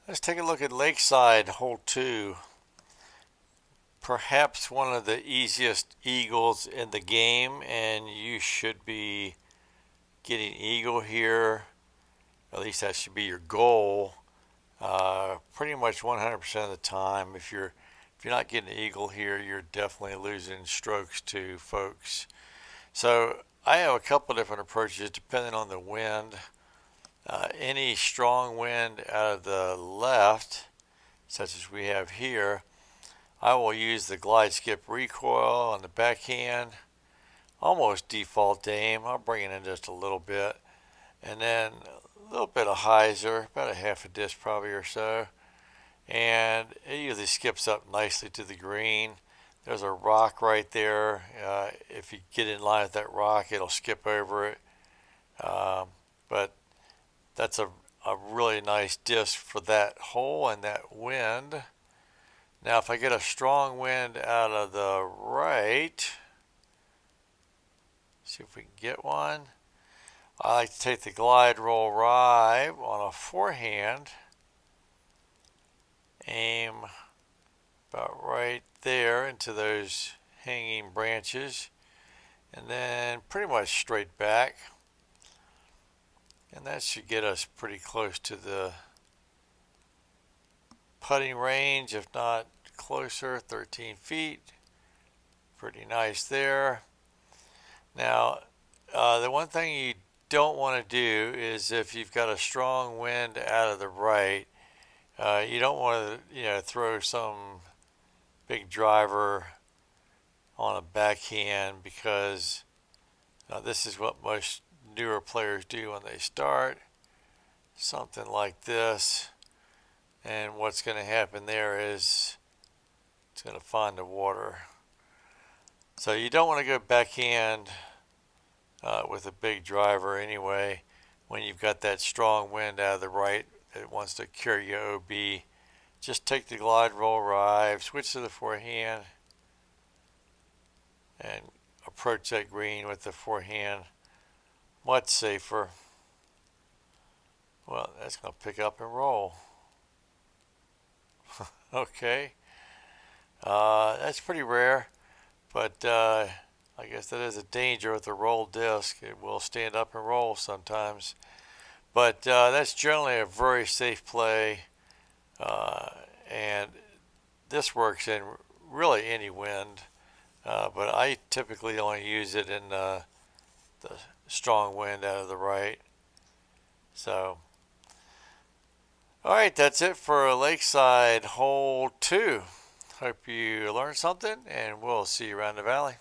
Let's take a look at Lakeside, hole 2. Perhaps one of the easiest eagles in the game, and you should be getting eagle here. At least that should be your goal. Pretty much 100% of the time. If you're not getting eagle here, you're definitely losing strokes to folks. So I have a couple different approaches depending on the wind. Any strong wind out of the left, such as we have here, I will use the glide skip recoil on the backhand, almost default aim. I'll bring it in just a little bit, and then a little bit of hyzer, about a half a disc probably or so, and it usually skips up nicely to the green. There's a rock right there. If you get in line with that rock, it'll skip over it. But that's a really nice disc for that hole and that wind. Now, if I get a strong wind out of the right, see if we can get one. I like to take the glide roll ride on a forehand, aim about right there into those hanging branches, and then pretty much straight back. And that should get us pretty close to the putting range, if not closer, 13 feet. Pretty nice there. Now, the one thing you don't want to do is if you've got a strong wind out of the right, you don't want to, throw some big driver on a backhand, because this is what most newer players do when they start. Something like this. And what's going to happen there is it's going to find the water. So you don't want to go backhand with a big driver anyway when you've got that strong wind out of the right that wants to carry you OB. Just take the glide roll ride, switch to the forehand, and approach that green with the forehand. Much safer. Well, that's going to pick up and roll. Okay. That's pretty rare, but I guess that is a danger with a roll disc. It will stand up and roll sometimes. But that's generally a very safe play, and this works in really any wind. But I typically only use it in the strong wind out of the right. So, all right, that's it for Lakeside Hole 2. Hope you learned something, and we'll see you around the valley.